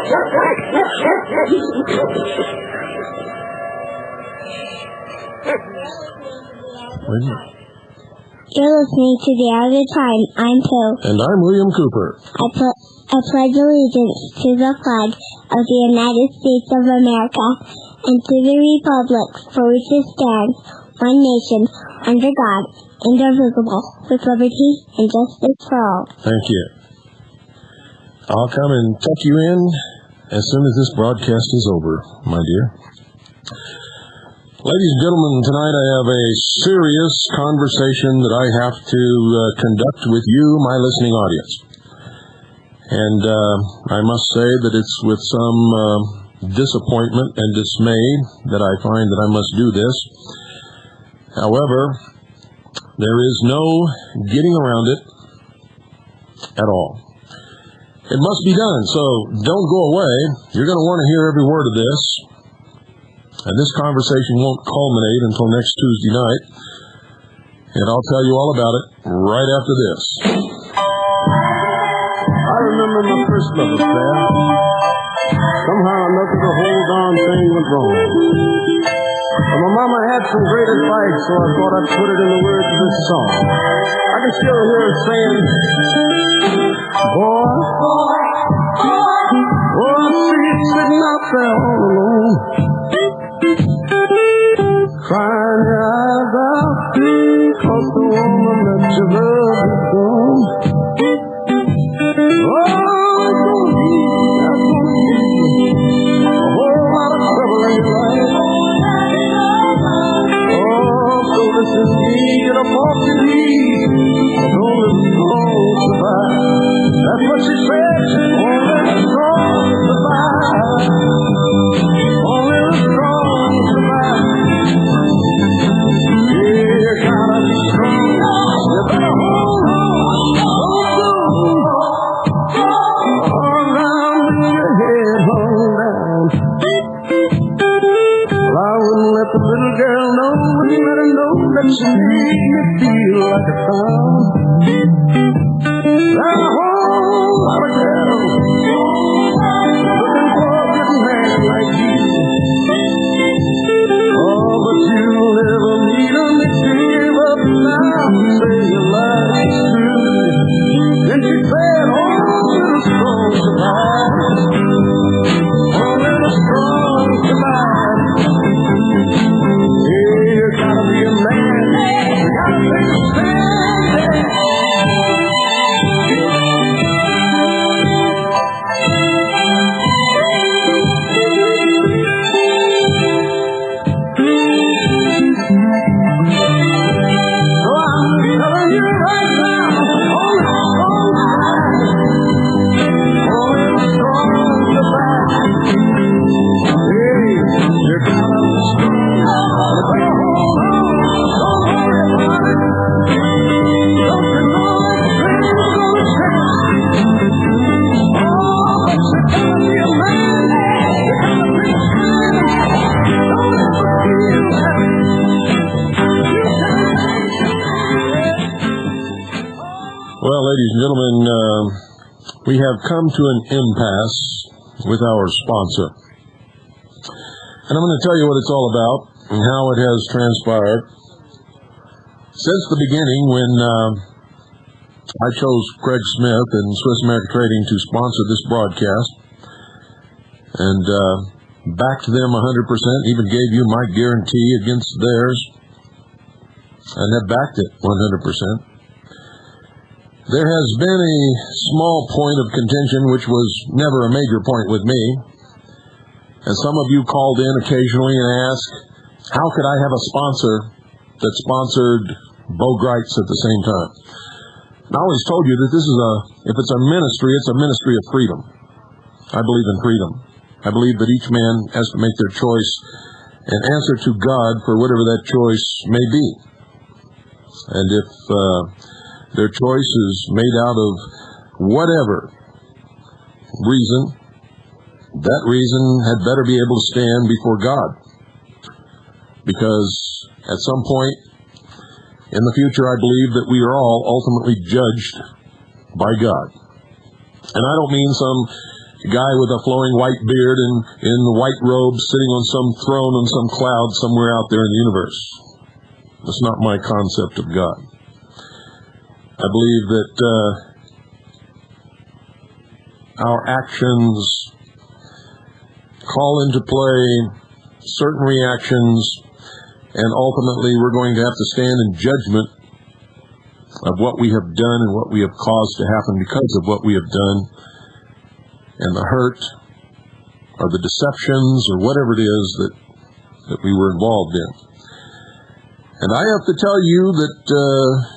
You're listening to The Other Time. I'm Phil. And I'm William Cooper. I pledge allegiance to the flag of the United States of America and to the republic for which it stands, one nation, under God, indivisible, with liberty and justice for all. Thank you. I'll come and tuck you in as soon as this broadcast is over, my dear. Ladies and gentlemen, tonight I have a serious conversation that I have to conduct with you, my listening audience. And I must say that it's with some disappointment and dismay that I find that I must do this. However, there is no getting around it at all. It must be done, so don't go away. You're going to want to hear every word of this. And this conversation won't culminate until next Tuesday night. And I'll tell you all about it right after this. I remember my first love affair. Somehow or another, the whole darn thing went wrong. But my mama had some great advice, so I thought I'd put it in the words of this song. I can still hear her saying, boy, I see you sitting out there all alone, crying your eyes out, 'cause the woman that you love is gone. Oh, it's gonna be a whole lot of trouble in your life. Oh, so listen to me, get up off your knees, don't let the strong survive. That's what she said, don't let the strong survive. Only the strong survive. You gotta be strong. You better hold on. Hold around with your head hung down. Well, I wouldn't let the little girl know, wouldn't let her know that she made me feel like a clown. There's a whole lot of girls looking for a good man like you. Oh, but you'll never meet them if you give up now. Say your life is through. Then she said, only the strong survive. Only the strong survive. Yeah, you gotta be a man. You gotta take a stand. Well, ladies and gentlemen, we have come to an impasse with our sponsor. And I'm going to tell you what it's all about and how it has transpired. Since the beginning, when I chose Craig Smith and Swiss America Trading to sponsor this broadcast, and backed them 100%, even gave you my guarantee against theirs, and have backed it 100%. There has been a small point of contention, which was never a major point with me. And some of you called in occasionally and asked, how could I have a sponsor that sponsored Bo Greitz at the same time? And I always told you that this is if it's a ministry, it's a ministry of freedom. I believe in freedom. I believe that each man has to make their choice and answer to God for whatever that choice may be. And if their choice is made out of whatever reason, that reason had better be able to stand before God. Because at some point in the future, I believe that we are all ultimately judged by God. And I don't mean some A guy with a flowing white beard and in the white robes sitting on some throne on some cloud somewhere out there in the universe. That's not my concept of God. I believe that our actions call into play certain reactions, and ultimately we're going to have to stand in judgment of what we have done and what we have caused to happen because of what we have done, and the hurt or the deceptions or whatever it is that we were involved in. And I have to tell you that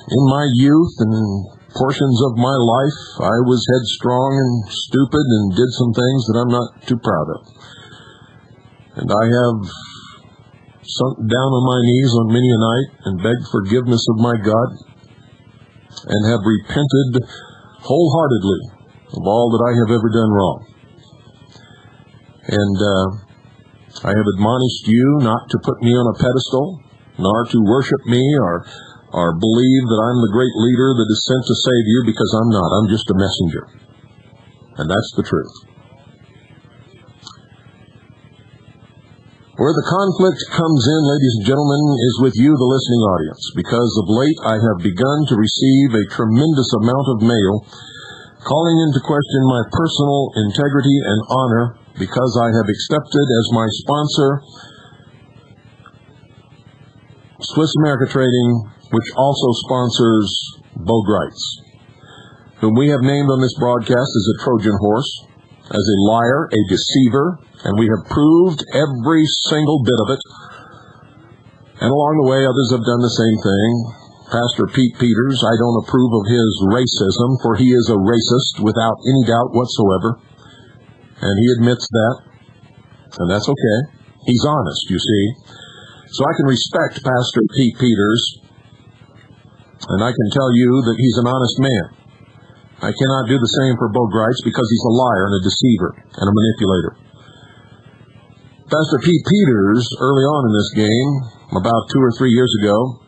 in my youth and portions of my life, I was headstrong and stupid and did some things that I'm not too proud of. And I have sunk down on my knees on many a night and begged forgiveness of my God and have repented wholeheartedly of all that I have ever done wrong. And I have admonished you not to put me on a pedestal, nor to worship me or believe that I'm the great leader that is sent to save you, because I'm not. I'm just a messenger. And that's the truth. Where the conflict comes in, ladies and gentlemen, is with you, the listening audience, because of late I have begun to receive a tremendous amount of mail calling into question my personal integrity and honor because I have accepted as my sponsor Swiss America Trading, which also sponsors Bo Gritz, whom we have named on this broadcast as a Trojan horse, as a liar, a deceiver, and we have proved every single bit of it. And along the way, others have done the same thing. Pastor Pete Peters, I don't approve of his racism, for he is a racist without any doubt whatsoever. And he admits that, and that's okay. He's honest, you see. So I can respect Pastor Pete Peters, and I can tell you that he's an honest man. I cannot do the same for Bo Gritz because he's a liar and a deceiver and a manipulator. Pastor Pete Peters, early on in this game, about 2 or 3 years ago,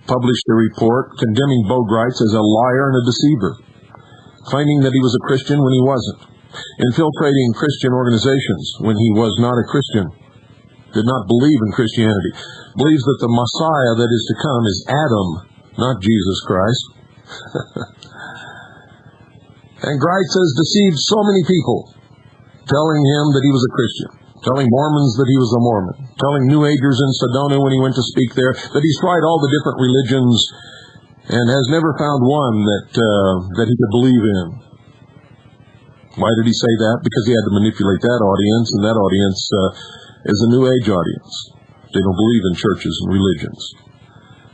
published a report condemning Bo Gritz as a liar and a deceiver, claiming that he was a Christian when he wasn't, infiltrating Christian organizations when he was not a Christian, did not believe in Christianity, believes that the Messiah that is to come is Adam, not Jesus Christ. And Gritz has deceived so many people, telling him that he was a Christian, telling Mormons that he was a Mormon, telling New Agers in Sedona when he went to speak there that he's tried all the different religions and has never found one that he could believe in. Why did he say that? Because he had to manipulate that audience, and that audience is a New Age audience. They don't believe in churches and religions,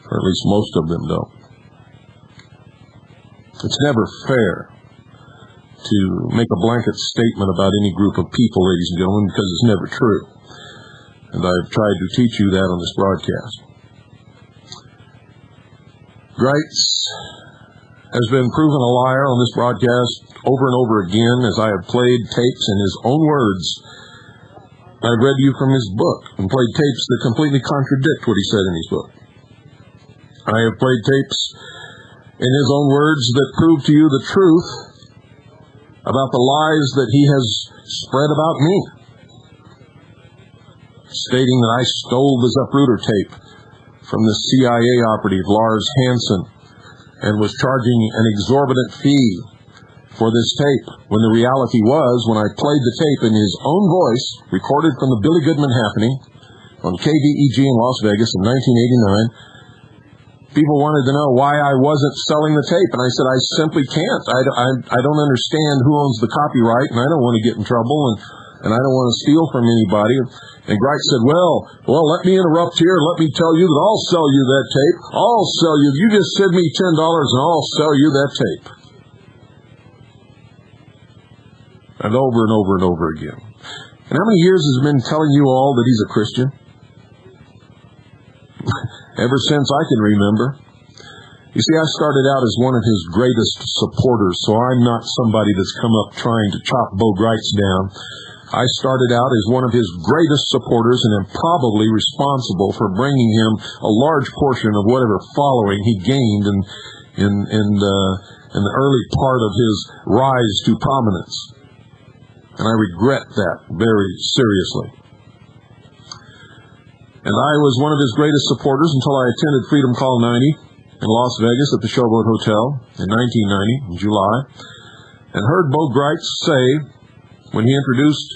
or at least most of them don't. It's never fair to make a blanket statement about any group of people, ladies and gentlemen, because it's never true. And I've tried to teach you that on this broadcast. Gritz has been proven a liar on this broadcast over and over again as I have played tapes in his own words. I've read you from his book and played tapes that completely contradict what he said in his book. I have played tapes in his own words that prove to you the truth about the lies that he has spread about me, stating that I stole the Zapruder tape from the CIA operative Lars Hansen and was charging an exorbitant fee for this tape, when the reality was, when I played the tape in his own voice, recorded from the Billy Goodman Happening on KVEG in Las Vegas in 1989, people wanted to know why I wasn't selling the tape, and I said, I simply can't. I don't understand who owns the copyright, and I don't want to get in trouble, and I don't want to steal from anybody. And Gritz said, well, let me interrupt here, and let me tell you that I'll sell you that tape. I'll sell you. You just send me $10, and I'll sell you that tape. And over and over and over again. And how many years has he been telling you all that he's a Christian? Ever since I can remember. You see, I started out as one of his greatest supporters, so I'm not somebody that's come up trying to chop Bo Gritz down. I started out as one of his greatest supporters and am probably responsible for bringing him a large portion of whatever following he gained in the early part of his rise to prominence. And I regret that very seriously. And I was one of his greatest supporters until I attended Freedom Call 90 in Las Vegas at the Showboat Hotel in 1990, in July, and heard Bo Gritz say, when he introduced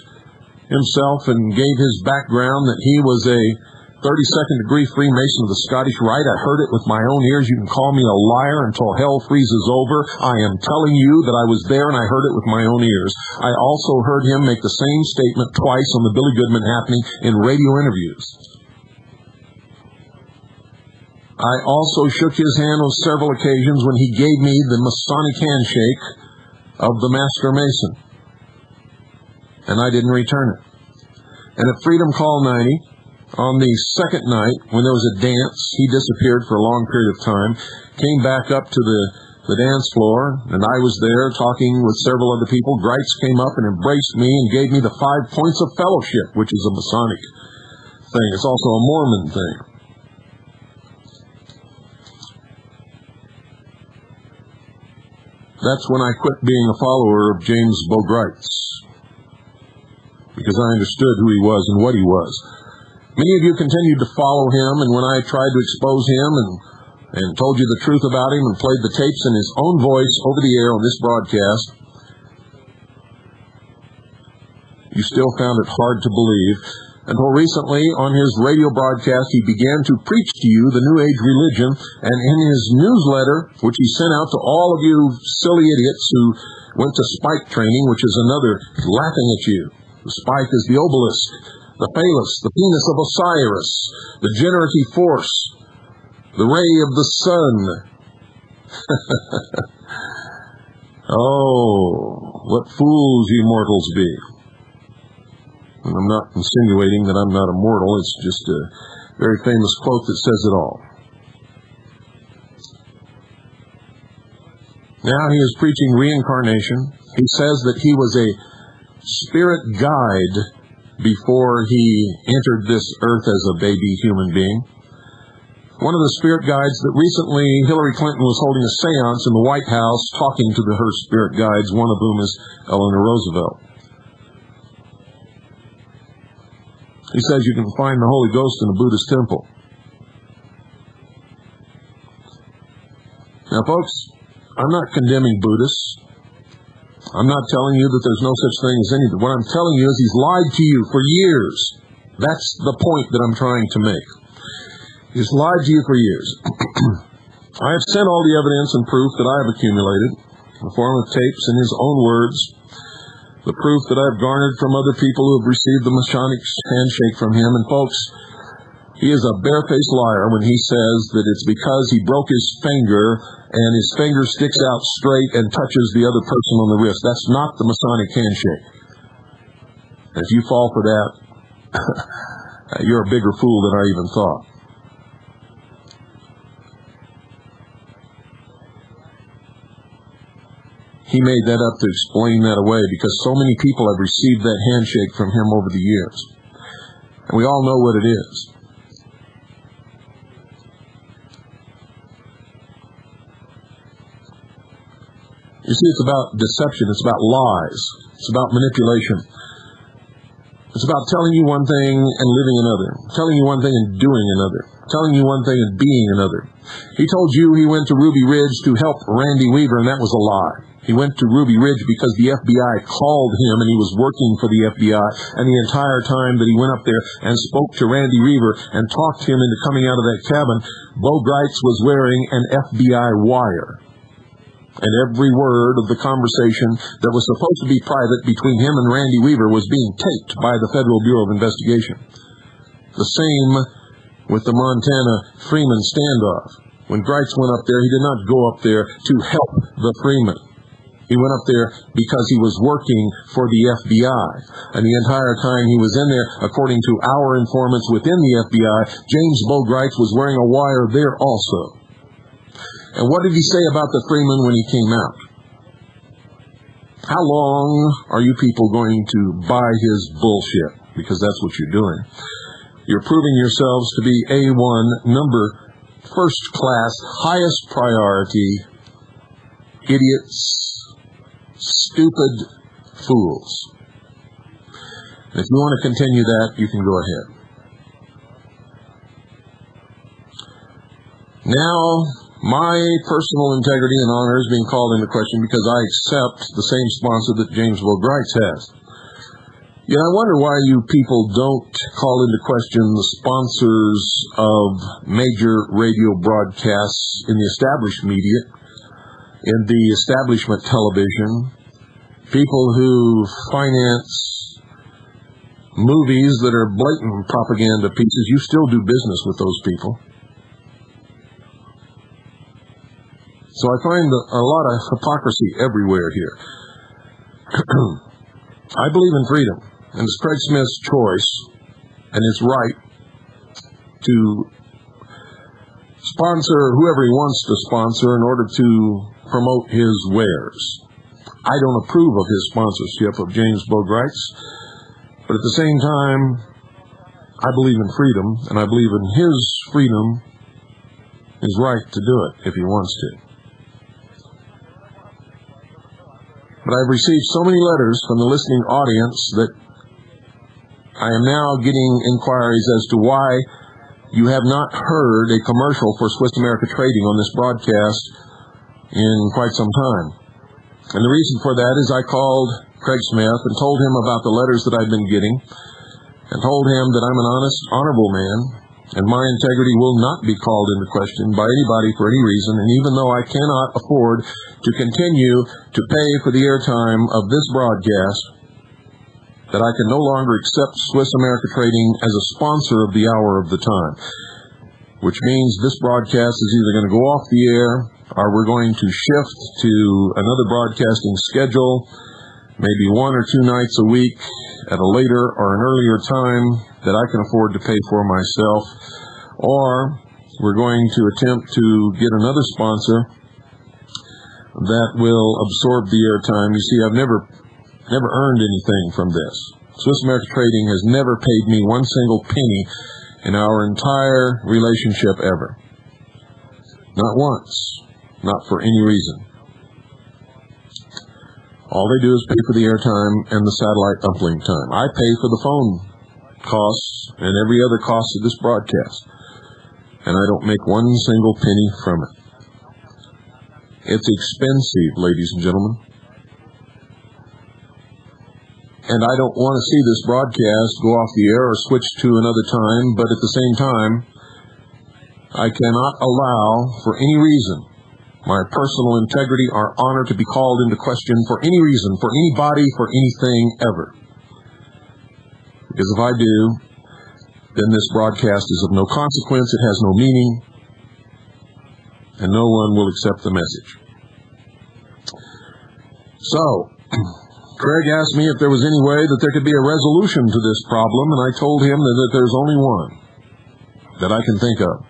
himself and gave his background, that he was a 32nd degree Freemason of the Scottish Rite. I heard it with my own ears. You can call me a liar until hell freezes over. I am telling you that I was there and I heard it with my own ears. I also heard him make the same statement twice on the Billy Goodman Happening in radio interviews. I also shook his hand on several occasions when he gave me the Masonic handshake of the Master Mason. And I didn't return it. And at Freedom Call 90, on the second night, when there was a dance, he disappeared for a long period of time, came back up to the dance floor, and I was there talking with several other people. Gritz came up and embraced me and gave me the 5 points of fellowship, which is a Masonic thing. It's also a Mormon thing. That's when I quit being a follower of James Bo Gritz, because I understood who he was and what he was. Many of you continued to follow him, and when I tried to expose him and told you the truth about him and played the tapes in his own voice over the air on this broadcast, you still found it hard to believe, until recently on his radio broadcast he began to preach to you the New Age religion, and in his newsletter, which he sent out to all of you silly idiots who went to spike training, which is another laughing at you. The spike is the obelisk, the phallus, the penis of Osiris, the generative force, the ray of the sun. Oh, what fools ye mortals be. And I'm not insinuating that I'm not immortal. It's just a very famous quote that says it all. Now he is preaching reincarnation. He says that he was a spirit guide before he entered this earth as a baby human being. One of the spirit guides that recently Hillary Clinton was holding a seance in the White House talking to her spirit guides, one of whom is Eleanor Roosevelt. He says you can find the Holy Ghost in a Buddhist temple. Now, folks, I'm not condemning Buddhists. I'm not telling you that there's no such thing as anything. What I'm telling you is he's lied to you for years. That's the point that I'm trying to make. He's lied to you for years. I have sent all the evidence and proof that I have accumulated in the form of tapes in his own words, the proof that I have garnered from other people who have received the Masonic handshake from him. And folks, he is a barefaced liar when he says that it's because he broke his finger and his finger sticks out straight and touches the other person on the wrist. That's not the Masonic handshake. If you fall for that, you're a bigger fool than I even thought. He made that up to explain that away because so many people have received that handshake from him over the years. And we all know what it is. You see, it's about deception. It's about lies. It's about manipulation. It's about telling you one thing and living another. Telling you one thing and doing another. Telling you one thing and being another. He told you he went to Ruby Ridge to help Randy Weaver, and that was a lie. He went to Ruby Ridge because the FBI called him and he was working for the FBI, and the entire time that he went up there and spoke to Randy Weaver and talked him into coming out of that cabin, Bo Gritz was wearing an FBI wire. And every word of the conversation that was supposed to be private between him and Randy Weaver was being taped by the Federal Bureau of Investigation. The same with the Montana Freeman standoff. When Gritz went up there, he did not go up there to help the Freeman. He went up there because he was working for the FBI. And the entire time he was in there, according to our informants within the FBI, James Bo Gritz was wearing a wire there also. And what did he say about the Freeman when he came out? How long are you people going to buy his bullshit? Because that's what you're doing. You're proving yourselves to be A1, number, first class, highest priority, idiots, stupid fools. If you want to continue that, you can go ahead. Now, my personal integrity and honor is being called into question because I accept the same sponsor that James Boukreitz has. Yet I wonder why you people don't call into question the sponsors of major radio broadcasts in the established media, in the establishment television, people who finance movies that are blatant propaganda pieces. You still do business with those people. So I find a lot of hypocrisy everywhere here. I believe in freedom, and it's Craig Smith's choice, and it's right to sponsor whoever he wants to sponsor in order to promote his wares. I don't approve of his sponsorship of James Boukreitz, but at the same time, I believe in freedom, and I believe in his freedom, his right to do it if he wants to. But I've received so many letters from the listening audience that I am now getting inquiries as to why you have not heard a commercial for Swiss America Trading on this broadcast in quite some time. And the reason for that is I called Craig Smith and told him about the letters that I've been getting and told him that I'm an honest, honorable man, and my integrity will not be called into question by anybody for any reason. And even though I cannot afford to continue to pay for the airtime of this broadcast, that I can no longer accept Swiss America Trading as a sponsor of the hour of the time, which means this broadcast is either going to go off the air or we're going to shift to another broadcasting schedule, maybe 1 or 2 nights a week at a later or an earlier time that I can afford to pay for myself, or we're going to attempt to get another sponsor that will absorb the airtime. You see, I've never earned anything from this. Swiss America Trading has never paid me one single penny in our entire relationship ever. Not once. Not for any reason. All they do is pay for the airtime and the satellite uplink time. I pay for the phone costs and every other cost of this broadcast, and I don't make one single penny from it. It's expensive, ladies and gentlemen. And I don't want to see this broadcast go off the air or switch to another time, but at the same time, I cannot allow, for any reason, my personal integrity or honor to be called into question for any reason, for anybody, for anything ever. Because if I do, then this broadcast is of no consequence, it has no meaning, and no one will accept the message. So, Craig asked me if there was any way that there could be a resolution to this problem, and I told him that there's only one that I can think of.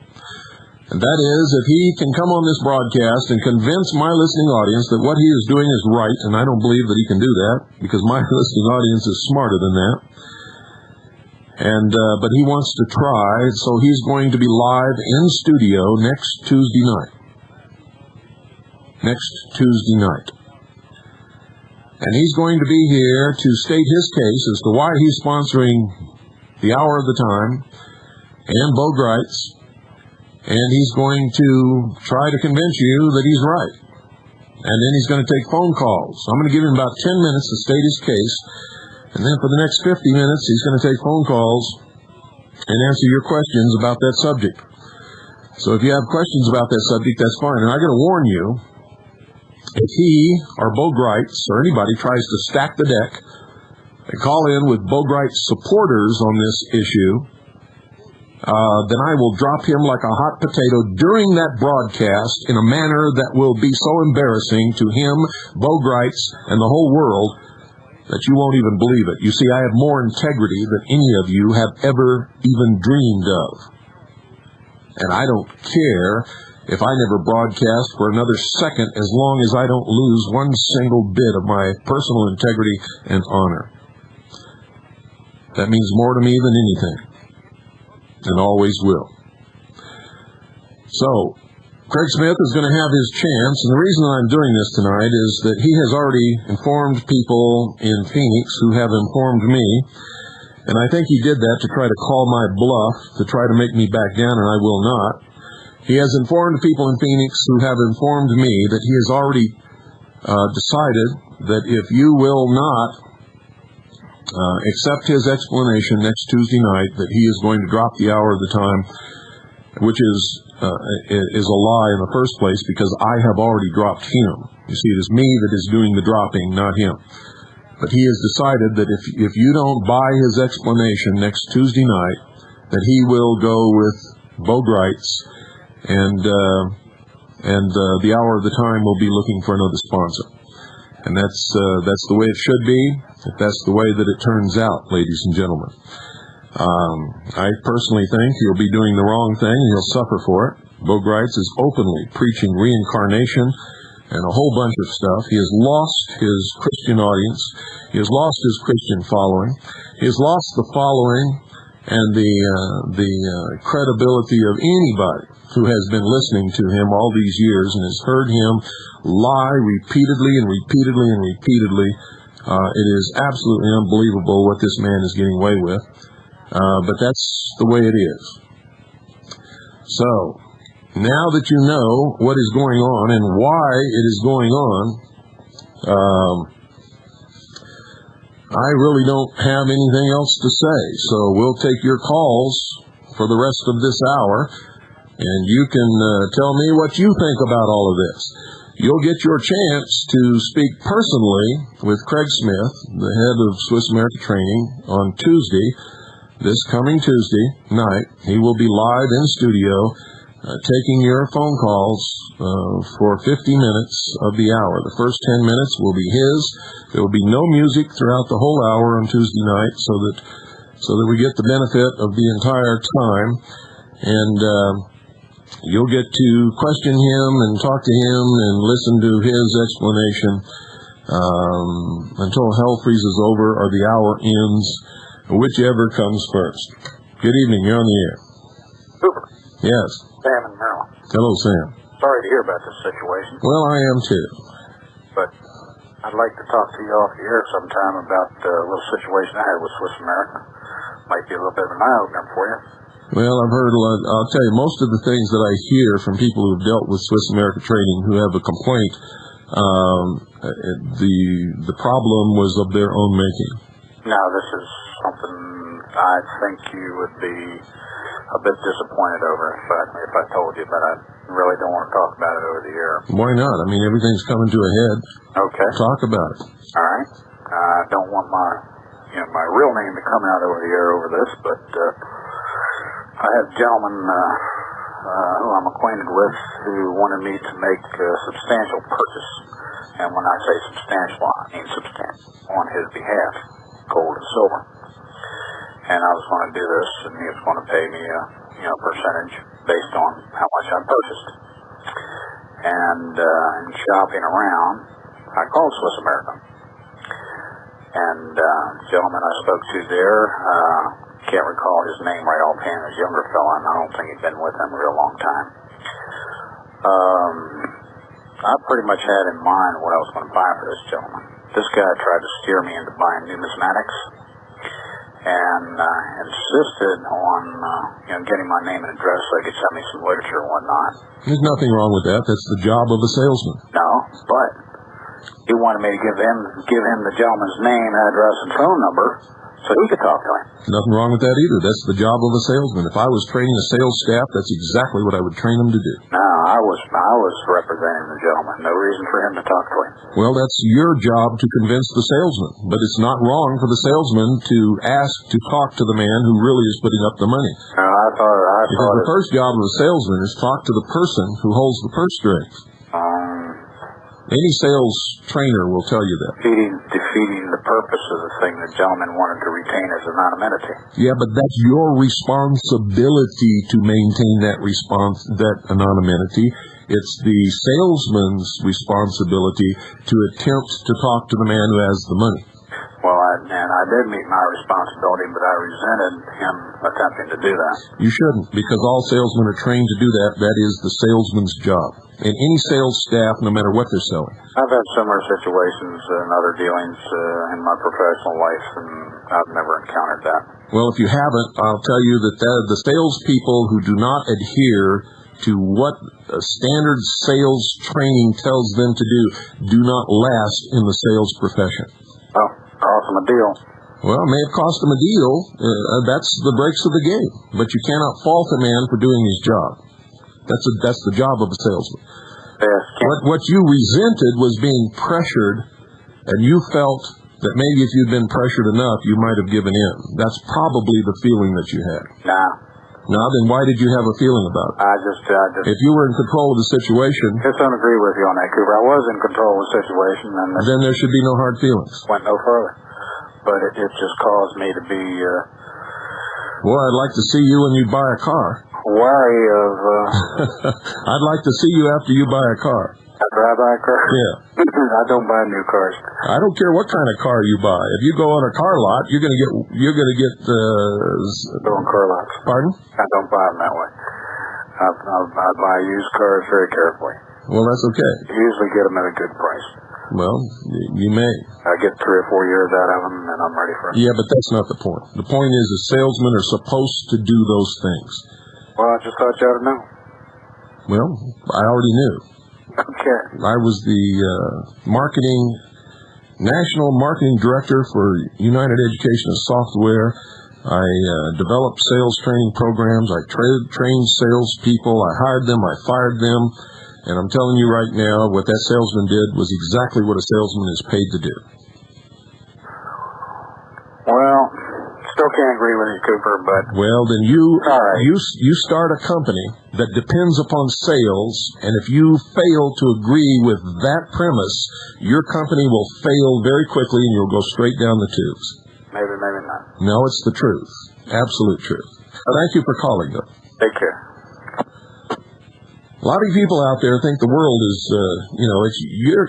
And that is, if he can come on this broadcast and convince my listening audience that what he is doing is right, and I don't believe that he can do that, because my listening audience is smarter than that. But he wants to try, so he's going to be live in studio next Tuesday night. Next Tuesday night. And he's going to be here to state his case as to why he's sponsoring the hour of the time and Boukreitz. And he's going to try to convince you that he's right. And then he's going to take phone calls. So I'm going to give him about 10 minutes to state his case. And then for the next 50 minutes, he's going to take phone calls and answer your questions about that subject. So if you have questions about that subject, that's fine. And I'm going to warn you, if he or Boukreitz or anybody tries to stack the deck and call in with Boukreitz supporters on this issue, then I will drop him like a hot potato during that broadcast in a manner that will be so embarrassing to him, Boukreitz, and the whole world that you won't even believe it. You see, I have more integrity than any of you have ever even dreamed of. And I don't care if I never broadcast for another second as long as I don't lose one single bit of my personal integrity and honor. That means more to me than anything. And always will. So, Craig Smith is going to have his chance, and the reason I'm doing this tonight is that he has already informed people in Phoenix who have informed me And I think he did that to try to call my bluff, to try to make me back down, and I will not. He has informed people in Phoenix who have informed me that he has already decided that if you will not accept his explanation next Tuesday night, that he is going to drop the hour of the time, which is a lie in the first place, because I have already dropped him. You see, it is me that is doing the dropping, not him. But he has decided that if you don't buy his explanation next Tuesday night, that he will go with Bo Greitz, and the hour of the time will be looking for another sponsor. And that's the way it should be. If that's the way that it turns out, ladies and gentlemen. I personally think he'll be doing the wrong thing, and he'll suffer for it. Bo Greitz is openly preaching reincarnation and a whole bunch of stuff. He has lost his Christian audience. He has lost his Christian following. He has lost the following and the credibility of anybody who has been listening to him all these years and has heard him lie repeatedly and repeatedly and repeatedly. It is absolutely unbelievable what this man is getting away with. But that's the way it is. So, now that you know what is going on and why it is going on, I really don't have anything else to say. So we'll take your calls for the rest of this hour, and you can tell me what you think about all of this. You'll get your chance to speak personally with Craig Smith, the head of Swiss America Training, on Tuesday, this coming Tuesday night. He will be live in studio, taking your phone calls for 50 minutes of the hour. The first 10 minutes will be his. There will be no music throughout the whole hour on Tuesday night, so that we get the benefit of the entire time. And you'll get to question him and talk to him and listen to his explanation until hell freezes over or the hour ends, whichever comes first. Good evening. You're on the air. Hoover. Yes. Sam in Maryland. Hello, Sam. Sorry to hear about this situation. Well, I am too. But I'd like to talk to you off the air sometime about a little situation I had with Swiss America. Might be a little bit of an eye-opener for you. Well, I've heard a lot. I'll tell you, most of the things that I hear from people who've dealt with Swiss America Trading who have a complaint, the problem was of their own making. Now, this is something I think you would be a bit disappointed over if I told you, but I really don't want to talk about it over the air. Why not? I mean, everything's coming to a head. Okay. Talk about it. All right. I don't want my real name to come out over the air over this, but I had a gentleman who I'm acquainted with who wanted me to make a substantial purchase. And when I say substantial, I mean substantial on his behalf, gold and silver. And I was going to do this, and he was going to pay me a percentage based on how much I purchased. And in shopping around, I called Swiss America. And the gentleman I spoke to there, can't recall his name right offhand, a younger fella, and I don't think he'd been with them a real long time. I pretty much had in mind what I was going to buy for this gentleman. This guy tried to steer me into buying numismatics, and insisted on getting my name and address so he could send me some literature and whatnot. There's nothing wrong with that. That's the job of a salesman. No, but he wanted me to give him the gentleman's name, address, and phone number so he could talk to him. Nothing wrong with that either. That's the job of a salesman. If I was training a sales staff, that's exactly what I would train them to do. No, I was representing the gentleman. No reason for him to talk to him. Well, that's your job to convince the salesman. But it's not wrong for the salesman to ask to talk to the man who really is putting up the money. No, I thought because the first job of a salesman is talk to the person who holds the purse strings. Any sales trainer will tell you that. Defeating the purpose of the thing the gentleman wanted to retain as anonymity. Yeah, but that's your responsibility to maintain that anonymity. It's the salesman's responsibility to attempt to talk to the man who has the money. Well, I and I did meet my responsibility, but I resented him attempting to do that. You shouldn't, because all salesmen are trained to do that. That is the salesman's job. And any sales staff, no matter what they're selling. I've had similar situations in other dealings in my professional life, and I've never encountered that. Well, if you haven't, I'll tell you that the salespeople who do not adhere to what standard sales training tells them to do not last in the sales profession. Well, cost them a deal. Well, it may have cost them a deal. That's the breaks of the game. But you cannot fault a man for doing his job. That's the job of a salesman. Yes. What you resented was being pressured, and you felt that maybe if you'd been pressured enough, you might have given in. That's probably the feeling that you had. Now, then why did you have a feeling about it? I just... If you were in control of the situation... Just don't agree with you on that, Cooper. I was in control of the situation, and... Then there should be no hard feelings. Went no further. But it just caused me to be... Well, I'd like to see you when you buy a car. Wary of... I'd like to see you after you buy a car. After I buy a car? Yeah. I don't buy new cars. I don't care what kind of car you buy. If you go on a car lot, you're gonna get Going car lots. Pardon? I don't buy them that way. I buy used cars very carefully. Well, that's okay. Usually get them at a good price. Well, you may. I get 3 or 4 years out of them, and I'm ready for it. Yeah, but that's not the point. The point is that salesmen are supposed to do those things. Well, I just thought you ought to know. Well, I already knew. Okay. I was the national marketing director for United Education and Software. I developed sales training programs. I trained salespeople. I hired them. I fired them. And I'm telling you right now, what that salesman did was exactly what a salesman is paid to do. Well, still can't agree with you, Cooper, but... Well, then you start a company that depends upon sales, and if you fail to agree with that premise, your company will fail very quickly and you'll go straight down the tubes. Maybe, maybe not. No, it's the truth. Absolute truth. Thank you for calling, though. Take care. A lot of people out there think the world is,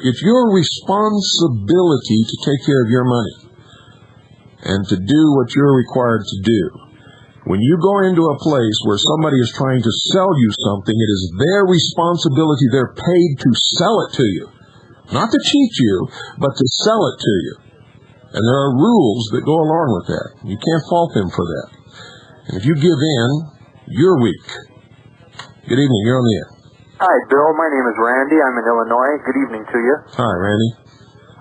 it's your responsibility to take care of your money and to do what you're required to do. When you go into a place where somebody is trying to sell you something, it is their responsibility. They're paid to sell it to you. Not to cheat you, but to sell it to you. And there are rules that go along with that. You can't fault them for that. And if you give in, you're weak. Good evening. You're on the air. Hi, Bill. My name is Randy. I'm in Illinois. Good evening to you. Hi, Randy.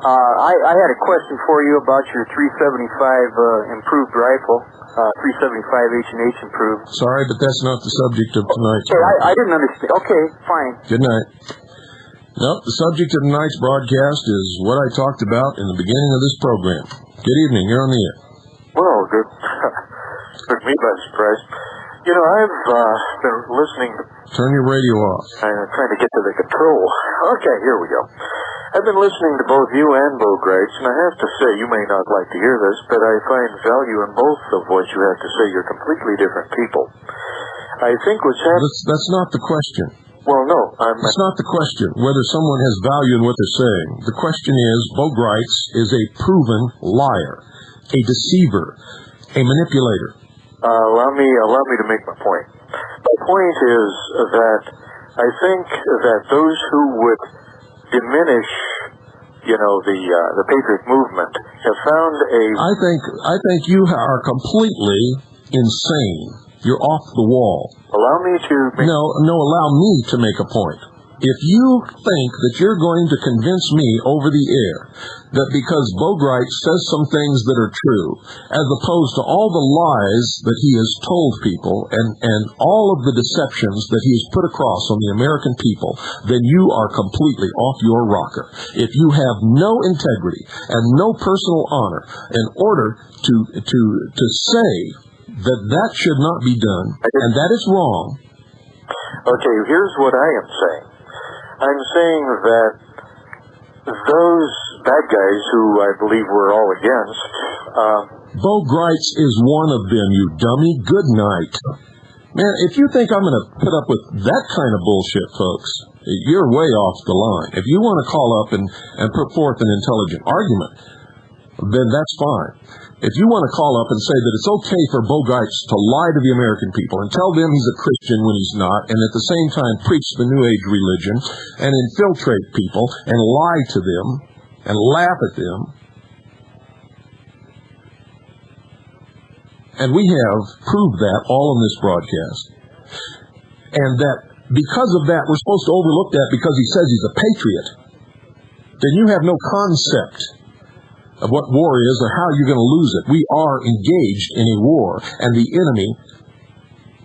I had a question for you about your 375 improved rifle, 375 H&H improved. Sorry, but that's not the subject of tonight's broadcast. I didn't understand. Okay, fine. Good night. No, the subject of tonight's broadcast is what I talked about in the beginning of this program. Good evening. You're on the air. Well, good. Took me by surprise. You know, I've been listening. Turn your radio off. I'm trying to get to the control. Okay, here we go. I've been listening to both you and Bo Greitz, and I have to say, you may not like to hear this, but I find value in both of what you have to say. You're completely different people. I think what's happening... That's not the question. Well, no. It's not the question, whether someone has value in what they're saying. The question is, Bo Greitz is a proven liar, a deceiver, a manipulator. Allow me to make my point. My point is that I think that those who would diminish, the Patriot movement have found a... I think you are completely insane. You're off the wall. Allow me to... allow me to make a point. If you think that you're going to convince me over the air that because Bo Greitz says some things that are true, as opposed to all the lies that he has told people and all of the deceptions that he has put across on the American people, then you are completely off your rocker. If you have no integrity and no personal honor in order to say that should not be done and that is wrong. Okay, here's what I am saying. I'm saying that those bad guys who I believe we're all against... Bo Greitz is one of them, you dummy. Good night. Man, if you think I'm going to put up with that kind of bullshit, folks, you're way off the line. If you want to call up and put forth an intelligent argument, then that's fine. If you want to call up and say that it's okay for Bo Gritz to lie to the American people and tell them he's a Christian when he's not, and at the same time preach the New Age religion and infiltrate people and lie to them and laugh at them, and we have proved that all in this broadcast, and that because of that we're supposed to overlook that because he says he's a patriot, then you have no concept of what war is or how you're going to lose it. We are engaged in a war, and the enemy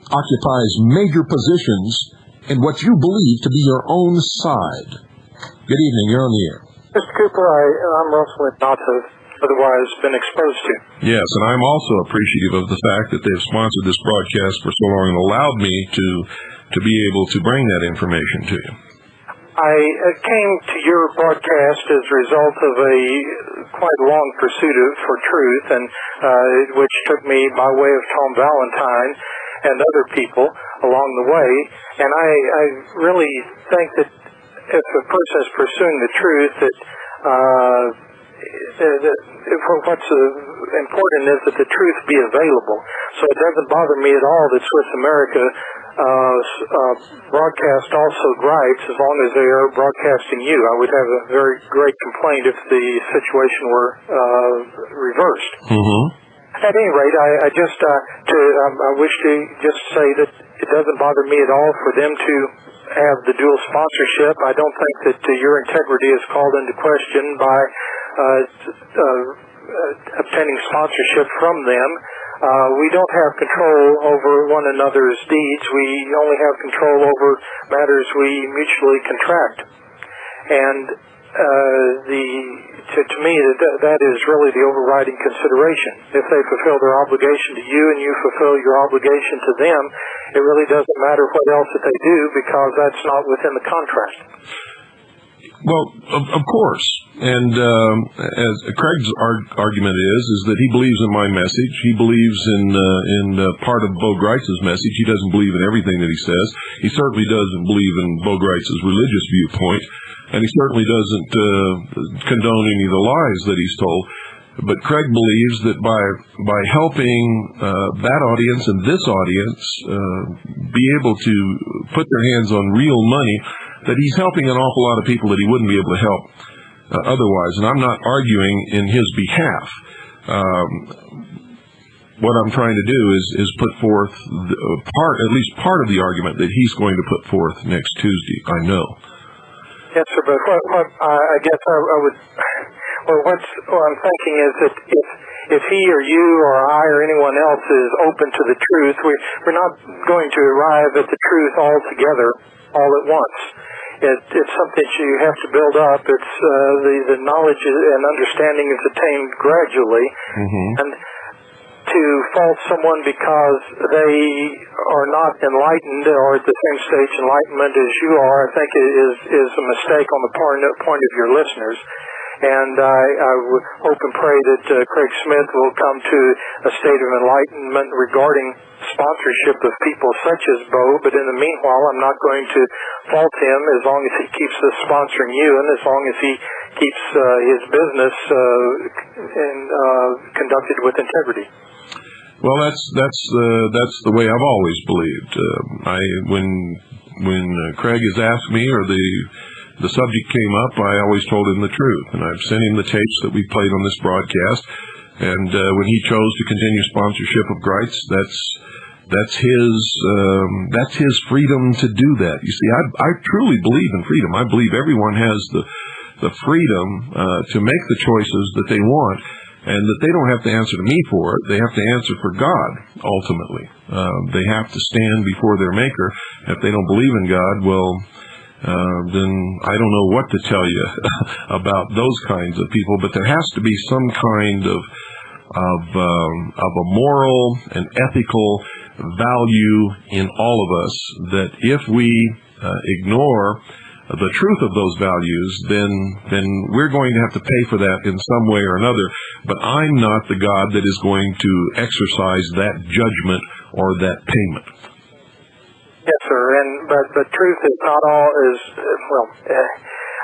occupies major positions in what you believe to be your own side. Good evening, you're on the air. Mr. Cooper, I'm Russell not to otherwise been exposed to. Yes, and I'm also appreciative of the fact that they've sponsored this broadcast for so long and allowed me to be able to bring that information to you. I came to your broadcast as a result of a quite long pursuit for truth, and which took me by way of Tom Valentine and other people along the way. And I really think that if a person is pursuing the truth, what's important is that the truth be available. So it doesn't bother me at all that Swiss America broadcast also gripes as long as they are broadcasting you. I would have a very great complaint if the situation were reversed. Mm-hmm. At any rate, I wish to just say that it doesn't bother me at all for them to have the dual sponsorship. I don't think that your integrity is called into question by obtaining sponsorship from them. We don't have control over one another's deeds. We only have control over matters we mutually contract. And to me, that is really the overriding consideration. If they fulfill their obligation to you and you fulfill your obligation to them, it really doesn't matter what else that they do because that's not within the contract. Well, of course. And as Craig's argument is that he believes in my message. He believes in part of Bo Gritz's message. He doesn't believe in everything that he says. He certainly doesn't believe in Bo Gritz's religious viewpoint, and he certainly doesn't condone any of the lies that he's told. But Craig believes that by helping that audience and this audience be able to put their hands on real money, that he's helping an awful lot of people that he wouldn't be able to help otherwise. And I'm not arguing in his behalf. What I'm trying to do is put forth at least part of the argument that he's going to put forth next Tuesday. I know. Yes, sir. But what I guess I would. Well, what I'm thinking is that if he or you or I or anyone else is open to the truth, we're not going to arrive at the truth altogether all at once. It's something that you have to build up. It's the knowledge and understanding is attained gradually, and to fault someone because they are not enlightened or at the same stage enlightenment as you are, I think is a mistake on the point of your listeners. And I hope and pray that Craig Smith will come to a state of enlightenment regarding sponsorship of people such as Bo. But in the meanwhile, I'm not going to fault him as long as he keeps sponsoring you and as long as he keeps his business conducted with integrity. Well, that's the way I've always believed. When Craig has asked me or the subject came up, I always told him the truth, and I've sent him the tapes that we played on this broadcast. And when he chose to continue sponsorship of Gritz, that's his freedom to do that. You see, I truly believe in freedom. I believe everyone has the freedom to make the choices that they want, and that they don't have to answer to me for it. They have to answer for God, ultimately. They have to stand before their Maker. If they don't believe in God, well, then I don't know what to tell you about those kinds of people. But there has to be some kind of a moral and ethical value in all of us, that if we ignore the truth of those values, then we're going to have to pay for that in some way or another. But I'm not the God that is going to exercise that judgment or that payment. Yes, sir. But truth is not all as well.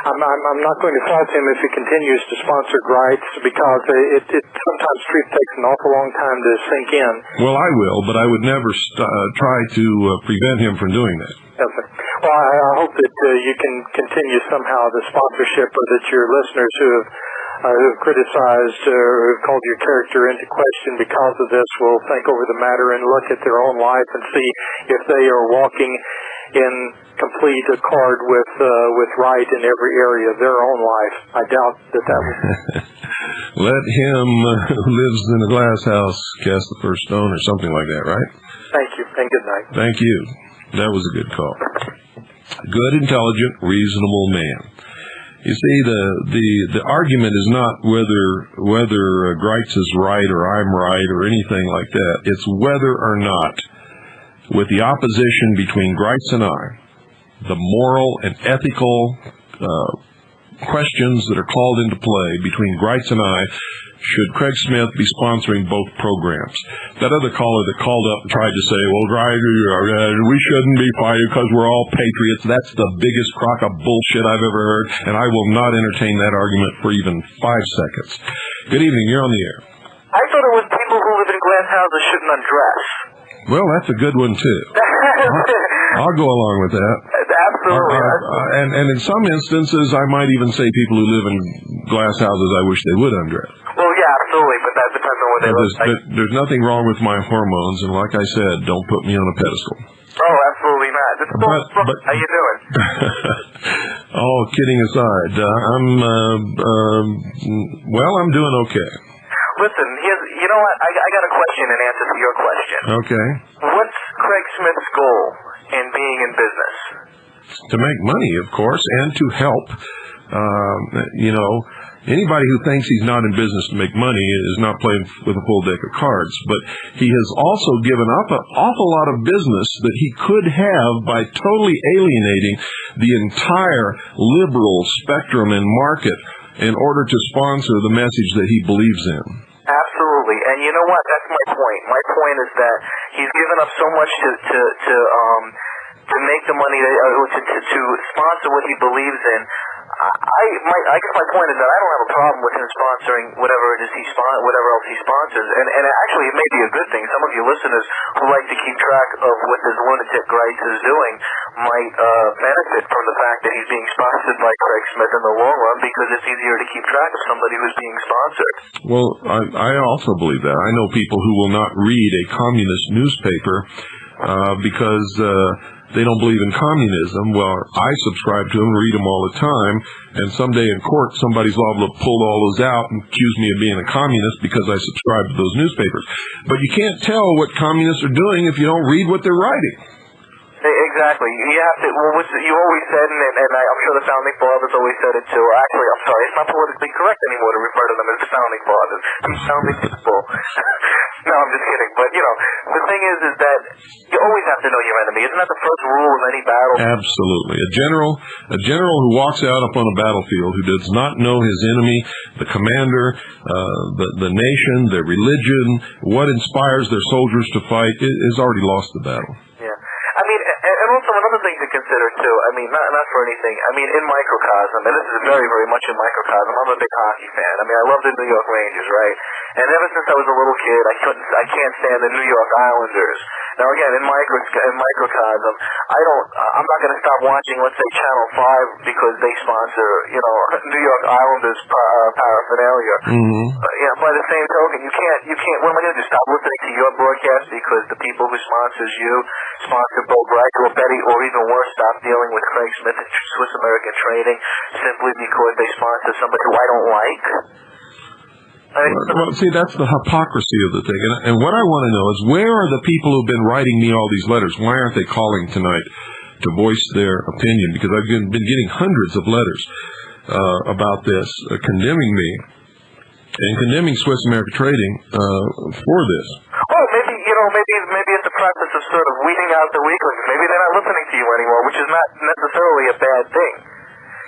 I'm not going to fault him if he continues to sponsor Greitz, because it sometimes truth takes an awful long time to sink in. Well, I will, but I would never try to prevent him from doing that. Yes, sir. Well, I hope that you can continue somehow the sponsorship, or that your listeners who have criticized or have called your character into question because of this will think over the matter and look at their own life and see if they are walking in complete accord with right in every area of their own life. I doubt that would. Let him who lives in a glass house cast the first stone, or something like that, right? Thank you, and good night. Thank you. That was a good call. Good, intelligent, reasonable man. You see, the argument is not whether Greitz is right or I'm right or anything like that. It's whether or not, with the opposition between Greitz and I, the moral and ethical questions that are called into play between Greitz and I, should Craig Smith be sponsoring both programs? That other caller that called up and tried to say, well, we shouldn't be fighting because we're all patriots. That's the biggest crock of bullshit I've ever heard, and I will not entertain that argument for even 5 seconds. Good evening. You're on the air. I thought it was people who live in glass houses shouldn't undress. Well, that's a good one, too. I'll go along with that. Absolutely. And in some instances, I might even say people who live in glass houses, I wish they would undress. Well, yeah, absolutely, but that depends on what they look like. There's nothing wrong with my hormones, and like I said, don't put me on a pedestal. Oh, absolutely not. But how you doing? Oh, kidding aside, I'm doing okay. Listen, you know what? I got a question in answer to your question. Okay. What's Craig Smith's goal in being in business? To make money, of course, and to help. Anybody who thinks he's not in business to make money is not playing with a full deck of cards. But he has also given up an awful lot of business that he could have by totally alienating the entire liberal spectrum and market in order to sponsor the message that he believes in. Absolutely. And you know what? That's my point. My point is that he's given up so much to make the money, to sponsor what he believes in. I guess my point is that I don't have a problem with him sponsoring whatever else he sponsors, and actually it may be a good thing. Some of you listeners who like to keep track of what this lunatic Greitz is doing might benefit from the fact that he's being sponsored by Craig Smith in the long run, because it's easier to keep track of somebody who's being sponsored. Well, I also believe that. I know people who will not read a communist newspaper because they don't believe in communism. Well, I subscribe to them, read them all the time, and someday in court somebody's liable to pull all those out and accuse me of being a communist because I subscribe to those newspapers. But you can't tell what communists are doing if you don't read what they're writing. Exactly. You have to. Well, you always said, and I'm sure the founding fathers always said it too. Actually, I'm sorry, it's not politically correct anymore to refer to them as the founding fathers. These founding people. No, I'm just kidding. But the thing is that you always have to know your enemy. Isn't that the first rule of any battle? Absolutely. A general who walks out upon a battlefield who does not know his enemy, the commander, the nation, their religion, what inspires their soldiers to fight, has already lost the battle. Yeah. I mean, and also another thing to consider too. I mean, not for anything. I mean, in microcosm, and this is very, very much in microcosm. I'm a big hockey fan. I mean, I love the New York Rangers, right? And ever since I was a little kid, I can't stand the New York Islanders. Now again, in microcosm, I'm not going to stop watching, let's say, Channel 5 because they sponsor, New York Islanders paraphernalia. Mm-hmm. By the same token, you can't. What am I going to do? Stop listening to your broadcast because the people who sponsors you sponsor Bo Greitz, or even worse, stop dealing with Craig Smith and Swiss American Trading simply because they sponsor somebody who I don't like? Well, see, that's the hypocrisy of the thing. And what I want to know is, where are the people who've been writing me all these letters? Why aren't they calling tonight to voice their opinion? Because I've been getting hundreds of letters about this, condemning me and condemning Swiss American Trading for this. Well, maybe it's the practice of sort of weeding out the weaklings. Maybe they're not listening to you anymore, which is not necessarily a bad thing.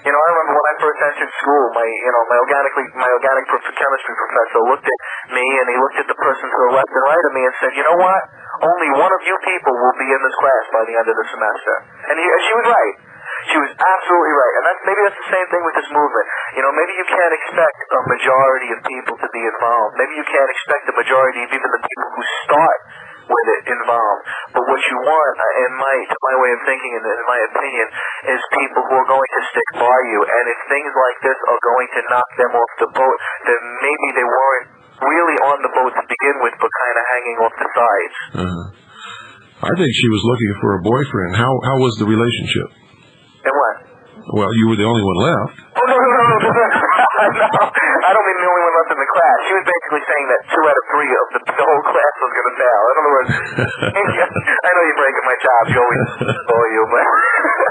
I remember when I first entered school, my organic chemistry professor looked at me and he looked at the person to the left and right of me and said, "You know what? Only one of you people will be in this class by the end of the semester." And she was right. She was absolutely right. And maybe that's the same thing with this movement. Maybe you can't expect a majority of people to be involved. Maybe you can't expect the majority of even the people who start with it involved. But what you want, to my way of thinking and in my opinion, is people who are going to stick by you. And if things like this are going to knock them off the boat, then maybe they weren't really on the boat to begin with, but kind of hanging off the sides. I think she was looking for a boyfriend. How was the relationship? And what? Well, you were the only one left. Oh, no. No, I don't mean the only one left in the class. She was basically saying that 2 out of 3 of the whole class was going to fail. In other words, I know you're breaking my job. You always bully you, but...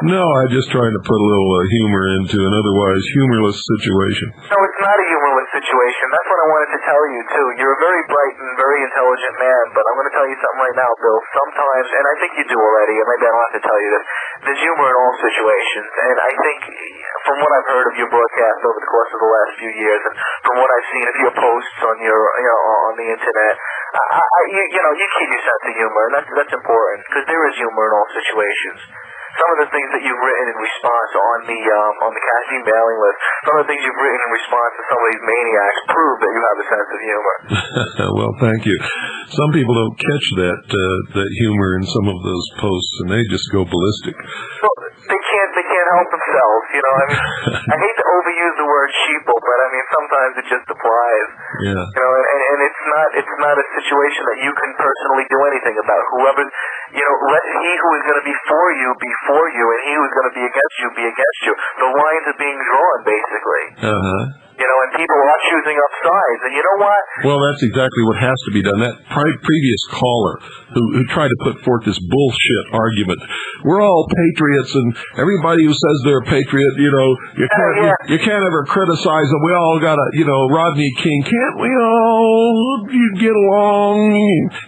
No, I'm just trying to put a little humor into an otherwise humorless situation. No, it's not a humorless situation. That's what I wanted to tell you, too. You're a very bright and very intelligent man, but I'm going to tell you something right now, Bill. Sometimes, and I think you do already, and maybe I don't have to tell you this, there's humor in all situations. And I think, from what I've heard of your broadcast over the course of the last few years, and from what I've seen of your posts on your, on the internet, you keep your sense of humor, and that's important, because there is humor in all situations. Some of the things that you've written in response on the caffeine mailing list, some of the things you've written in response to some of these maniacs prove that you have a sense of humor. Well, thank you. Some people don't catch that humor in some of those posts, and they just go ballistic. Well, they can't help themselves, I hate to overuse the word sheeple, but sometimes it just applies. Yeah. And it's not a situation that you can personally do anything about. Whoever, let he who is going to be for you be for you, and he who is going to be against you be against you. The lines are being drawn, basically. And people are choosing up sides, and you know what? Well, that's exactly what has to be done. That previous caller who tried to put forth this bullshit argument, we're all patriots, and everybody who says they're a patriot, you can't ever criticize them. We all got Rodney King. Can't we all get along?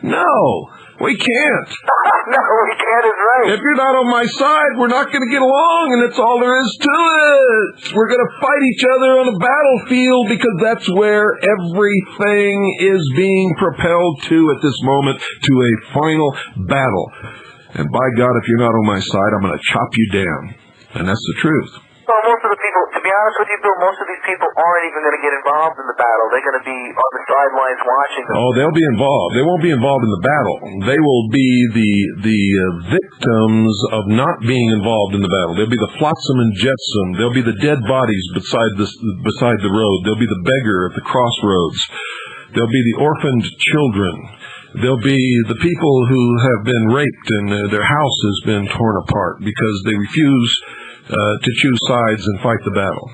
No. We can't. No, we can't is right. If you're not on my side, we're not going to get along, and that's all there is to it. We're going to fight each other on a battlefield because that's where everything is being propelled to at this moment, to a final battle. And by God, if you're not on my side, I'm going to chop you down. And that's the truth. Well, most of the people, to be honest with you, Bill, most of these people aren't even going to get involved in the battle. They're going to be on the sidelines watching them. Oh, they'll be involved. They won't be involved in the battle. They will be the victims of not being involved in the battle. They'll be the flotsam and jetsam. They'll be the dead bodies beside the road. They'll be the beggar at the crossroads. They'll be the orphaned children. They'll be the people who have been raped and their house has been torn apart because they refuse to choose sides and fight the battle.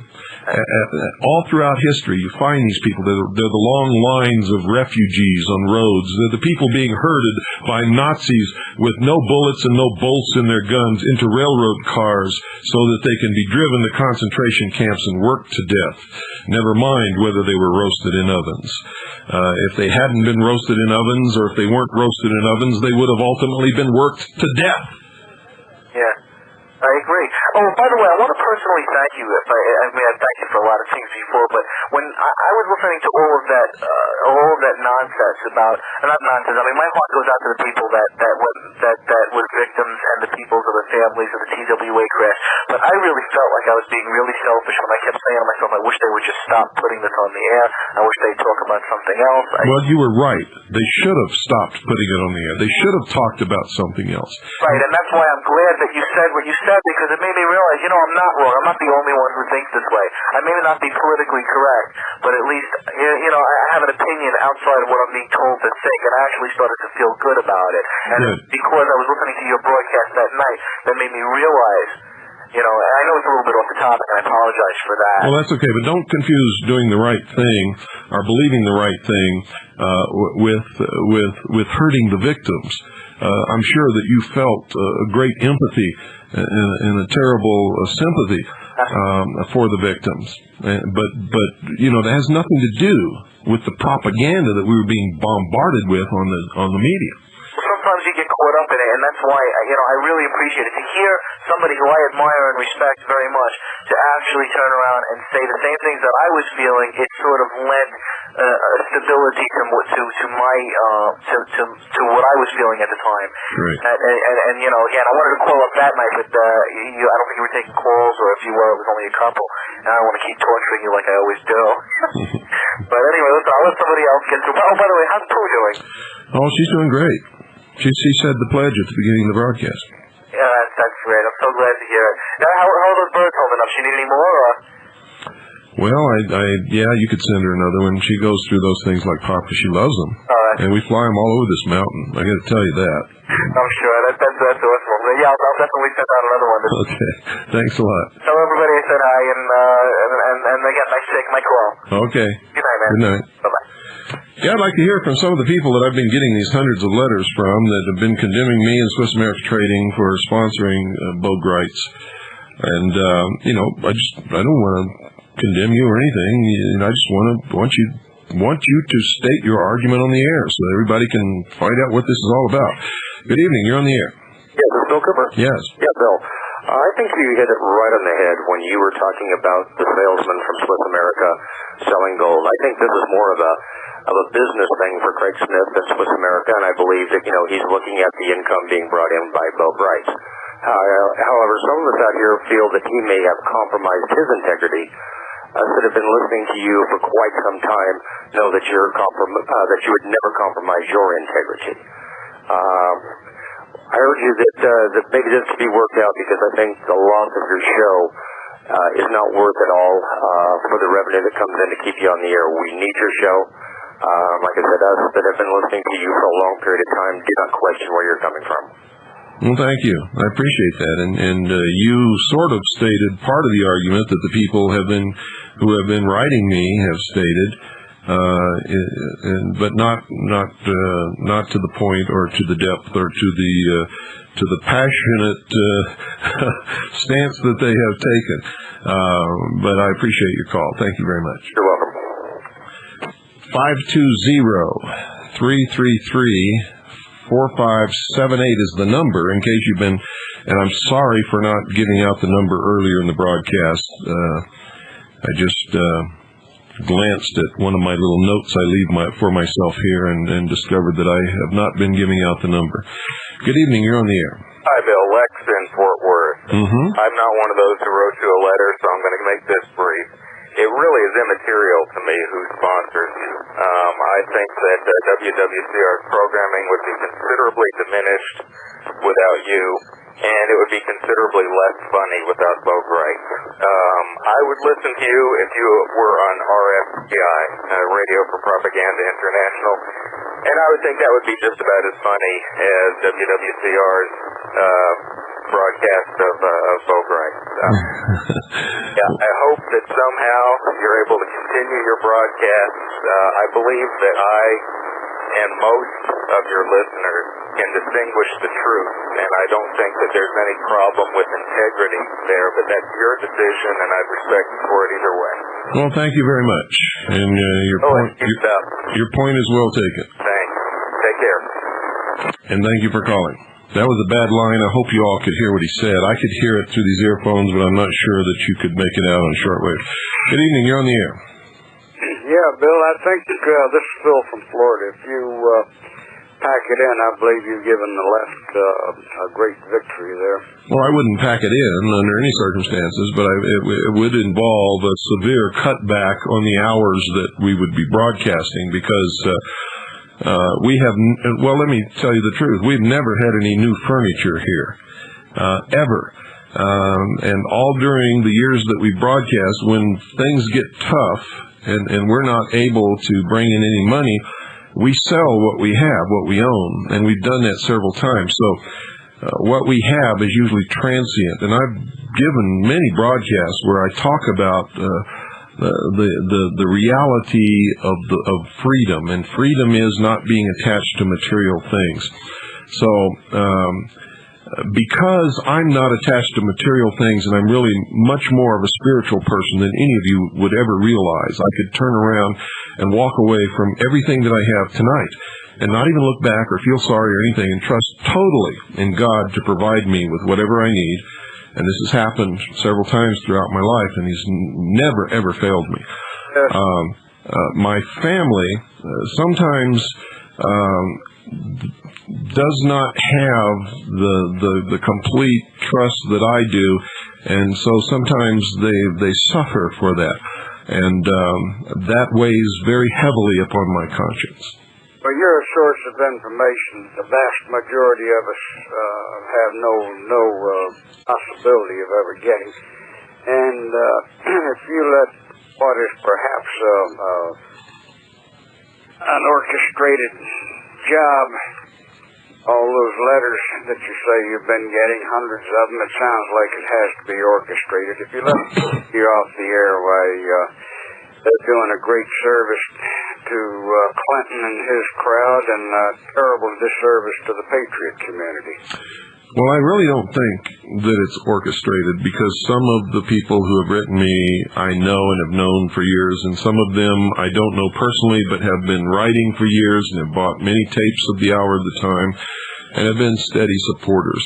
All throughout history, you find these people. They're the long lines of refugees on roads. They're the people being herded by Nazis with no bullets and no bolts in their guns into railroad cars so that they can be driven to concentration camps and worked to death. Never mind whether they were roasted in ovens. If they hadn't been roasted in ovens, or if they weren't roasted in ovens, they would have ultimately been worked to death. Yeah. I agree. Oh, by the way, I want to personally thank you. I've thanked you for a lot of things before, but when I was listening to all of that nonsense about, not nonsense, my heart goes out to the people that were victims and the peoples of the families of the TWA crash. But I really felt like I was being really selfish when I kept saying to myself, I wish they would just stop putting this on the air. I wish they'd talk about something else. Well, you were right. They should have stopped putting it on the air. They should have talked about something else. Right, and that's why I'm glad that you said what you said, because it made me realize, I'm not wrong. I'm not the only one who thinks this way. I may not be politically correct, but at least, I have an opinion outside of what I'm being told to think, and I actually started to feel good about it. And because I was listening to your broadcast that night, that made me realize, I know it's a little bit off the topic, and I apologize for that. Well, that's okay, but don't confuse doing the right thing or believing the right thing with hurting the victims. I'm sure that you felt great empathy and a terrible sympathy for the victims, but that has nothing to do with the propaganda that we were being bombarded with on the media. Sometimes you get caught up in it, and that's why I really appreciate it to hear somebody who I admire and respect very much to actually turn around and say the same things that I was feeling. It sort of lent stability to my to what I was feeling at the time. Right. And you know, again, I wanted to call up that night, but I don't think you were taking calls, or if you were, it was only a couple. And I don't want to keep torturing you like I always do. But anyway, I'll let somebody else get through. Oh, by the way, how's Pooh doing? Oh, she's doing great. She said the pledge at the beginning of the broadcast. Yeah, that's great. I'm so glad to hear it. Now, how are those birds holding up? She need any more? Or? Well, yeah, you could send her another one. She goes through those things like Papa. She loves them. And we fly them all over this mountain. I got to tell you that. I'm sure. That's awesome. Yeah, I'll definitely send out another one. Okay. Thanks a lot. Tell everybody I said hi, and again, nice to take my call. Okay. Good night, man. Good night. Bye-bye. Yeah, I'd like to hear from some of the people that I've been getting these hundreds of letters from that have been condemning me and Swiss America Trading for sponsoring Bo Greitz. And, you know, I don't want to condemn you or anything. I just want you to state your argument on the air so everybody can find out what this is all about. Good evening. You're on the air. Yes, this is Bill Cooper. Yes. Yeah, Bill. I think you hit it right on the head when you were talking about the salesman from Swiss America selling gold. I think this is more of a business thing for Craig Smith than Swiss America, and I believe that, you know, he's looking at the income being brought in by Bo Greitz. However, some of us out here feel that he may have compromised his integrity. That have been listening to you for quite some time know that that you would never compromise your integrity. I urge you that maybe this could be worked out, because I think the loss of your show is not worth it all for the revenue that comes in to keep you on the air. We need your show. Like I said, us that have been listening to you for a long period of time do not question where you're coming from. Well, thank you. I appreciate that. And you sort of stated part of the argument that the people who have been writing me have stated, but not to the point or to the depth or to the passionate stance that they have taken. But I appreciate your call. Thank you very much. You're welcome. 520-333-4578 is the number, in case you've been, and I'm sorry for not giving out the number earlier in the broadcast. I just glanced at one of my little notes I leave for myself here and discovered that I have not been giving out the number. Good evening, you're on the air. Hi, Bill. Lex in Fort Worth. Mm-hmm. I'm not one of those who wrote you a letter, so I'm going to make this brief. It really is immaterial to me who sponsors you. I think that WWCR's programming would be considerably diminished without you, and it would be considerably less funny without Bo Greitz. I would listen to you if you were on RFPI, Radio for Propaganda International, and I would think that would be just about as funny as WWCR's broadcast of Bo Greitz. Yeah, I hope that somehow you're able to continue your broadcasts. I believe that I and most of your listeners can distinguish the truth, and I don't think that there's any problem with integrity there, but that's your decision, and I'd respect you for it either way. Well, thank you very much. And your point is well taken. Thanks. Take care. And thank you for calling. That was a bad line. I hope you all could hear what he said. I could hear it through these earphones, but I'm not sure that you could make it out on shortwave. Good evening. You're on the air. Yeah, Bill, I think this is Phil from Florida. If you pack it in, I believe you've given the left a great victory there. Well, I wouldn't pack it in under any circumstances, but it would involve a severe cutback on the hours that we would be broadcasting, because we have, well, let me tell you the truth. We've never had any new furniture here, ever. And all during the years that we broadcast, when things get tough and we're not able to bring in any money, we sell what we have, what we own, and we've done that several times. So what we have is usually transient. And I've given many broadcasts where I talk about the reality of freedom, and freedom is not being attached to material things. So because I'm not attached to material things, and I'm really much more of a spiritual person than any of you would ever realize, I could turn around and walk away from everything that I have tonight and not even look back or feel sorry or anything, and trust totally in God to provide me with whatever I need. And this has happened several times throughout my life, and He's never, ever failed me. my family sometimes does not have the complete trust that I do, and so sometimes they suffer for that, and that weighs very heavily upon my conscience. Well, you're a source of information the vast majority of us have no possibility of ever getting, and if you let what is perhaps an orchestrated job, all those letters that you say you've been getting, hundreds of them, it sounds like it has to be orchestrated. If you let you off the air, why, they're doing a great service to Clinton and his crowd, and a terrible disservice to the Patriot community. Well, I really don't think that it's orchestrated, because some of the people who have written me I know and have known for years, and some of them I don't know personally but have been writing for years and have bought many tapes of the Hour of the Time and have been steady supporters.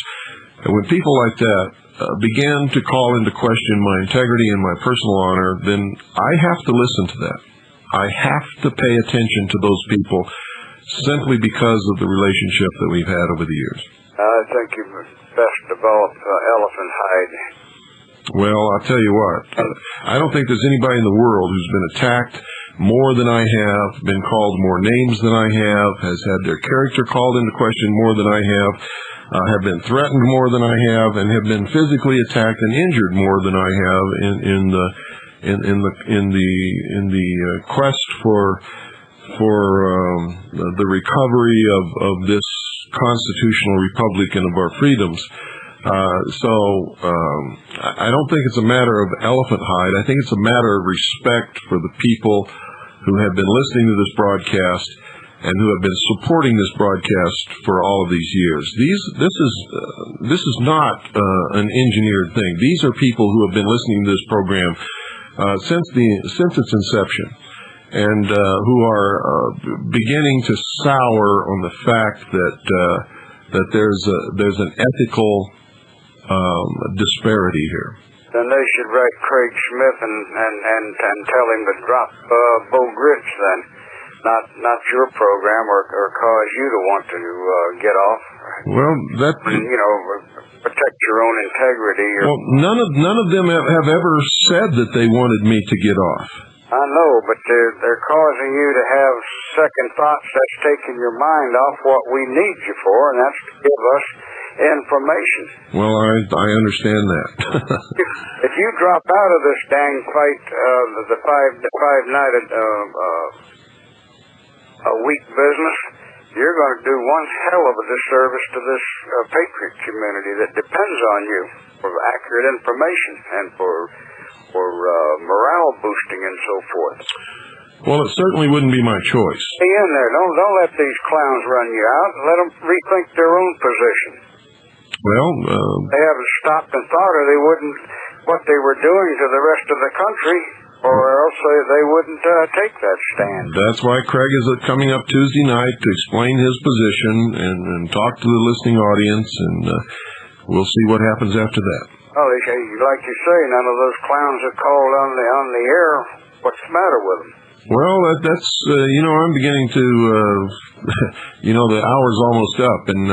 And when people like that began to call into question my integrity and my personal honor, then I have to listen to that. I have to pay attention to those people simply because of the relationship that we've had over the years. I think you best develop elephant hide. Well, I'll tell you what. I don't think there's anybody in the world who's been attacked more than I have, been called more names than I have, has had their character called into question more than I have been threatened more than I have, and have been physically attacked and injured more than I have in the quest for the recovery of this constitutional republic and of our freedoms. So I don't think it's a matter of elephant hide. I think it's a matter of respect for the people who have been listening to this broadcast and who have been supporting this broadcast for all of these years. This is not an engineered thing. These are people who have been listening to this program since its inception, and who are beginning to sour on the fact that there's an ethical disparity here. Then they should write Craig Smith and tell him to drop Bo Gritz then, not your program, or cause you to want to get off. Well, that protect your own integrity. Well, none of them have ever said that they wanted me to get off. I know, but they're causing you to have second thoughts. That's taking your mind off what we need you for, and that's to give us information. Well, I understand that. If you drop out of this dang fight, the five-nighted a week business, you're going to do one hell of a disservice to this patriot community that depends on you for accurate information and for morale boosting and so forth. Well, it certainly wouldn't be my choice. Stay in there. Don't let these clowns run you out. Let them rethink their own position. Well, they haven't stopped and thought, or they wouldn't what they were doing to the rest of the country, or else they wouldn't take that stand. That's why Craig is coming up Tuesday night to explain his position and talk to the listening audience, and we'll see what happens after that. Well, like you say, none of those clowns have called on the air. What's the matter with them? Well, that's I'm beginning to the hour's almost up, and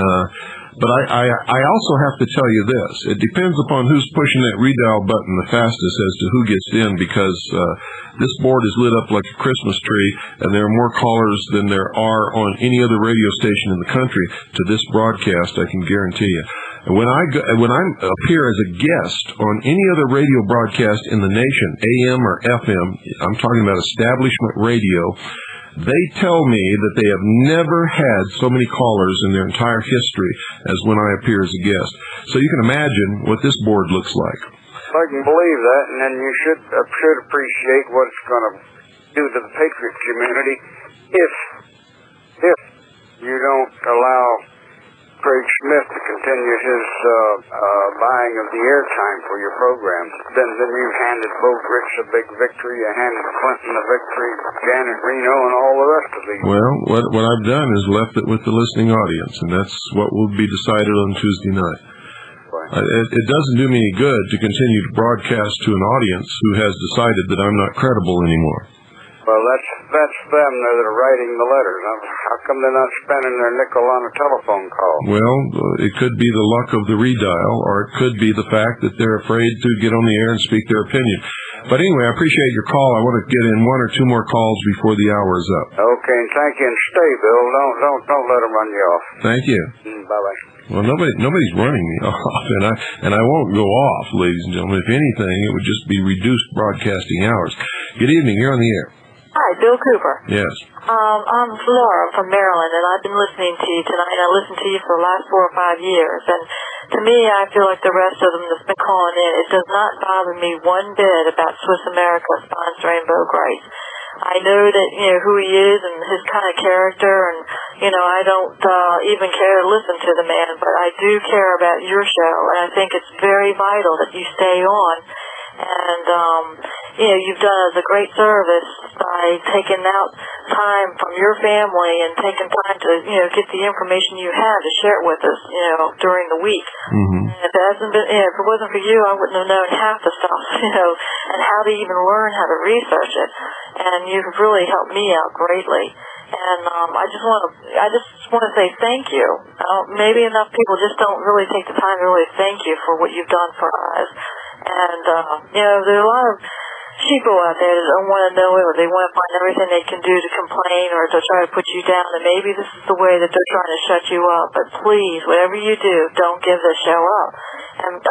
but I also have to tell you this: it depends upon who's pushing that redial button the fastest as to who gets in, because this board is lit up like a Christmas tree, and there are more callers than there are on any other radio station in the country to this broadcast. I can guarantee you. When I appear as a guest on any other radio broadcast in the nation, AM or FM, I'm talking about establishment radio, they tell me that they have never had so many callers in their entire history as when I appear as a guest. So you can imagine what this board looks like. I can believe that, and then you should appreciate what it's going to do to the patriot community if you don't allow Craig Smith to continue his buying of the airtime for your program. Then you've handed Bo Gritz a big victory, you handed Clinton a victory, Janet Reno, and all the rest of these. Well, what I've done is left it with the listening audience, and that's what will be decided on Tuesday night. It doesn't do me any good to continue to broadcast to an audience who has decided that I'm not credible anymore. Well, that's them that are writing the letters. How come they're not spending their nickel on a telephone call? Well, it could be the luck of the redial, or it could be the fact that they're afraid to get on the air and speak their opinion. But anyway, I appreciate your call. I want to get in one or two more calls before the hour is up. Okay, and thank you, and stay, Bill. Don't let them run you off. Thank you. Bye-bye. Well, nobody's running me off, and I won't go off, ladies and gentlemen. If anything, it would just be reduced broadcasting hours. Good evening. You're on the air. Hi, Bill Cooper. Yes. I'm Laura from Maryland, and I've been listening to you tonight. I listened to you for the last 4 or 5 years, and to me, I feel like the rest of them that's been calling in, it does not bother me one bit about Swiss America sponsoring Bo Grice. I know that, who he is and his kind of character, and, I don't even care to listen to the man, but I do care about your show, and I think it's very vital that you stay on. And, you've done us a great service by taking out time from your family and taking time to, get the information you have to share it with us, during the week. Mm-hmm. And if it wasn't for you, I wouldn't have known half the stuff, and how to even learn how to research it. And you've really helped me out greatly. And I just want to say thank you. Maybe enough people just don't really take the time to really thank you for what you've done for us. And there are a lot of sheeple out there that don't want to know it, or they want to find everything they can do to complain or to try to put you down. And maybe this is the way that they're trying to shut you up. But please, whatever you do, don't give the show up. And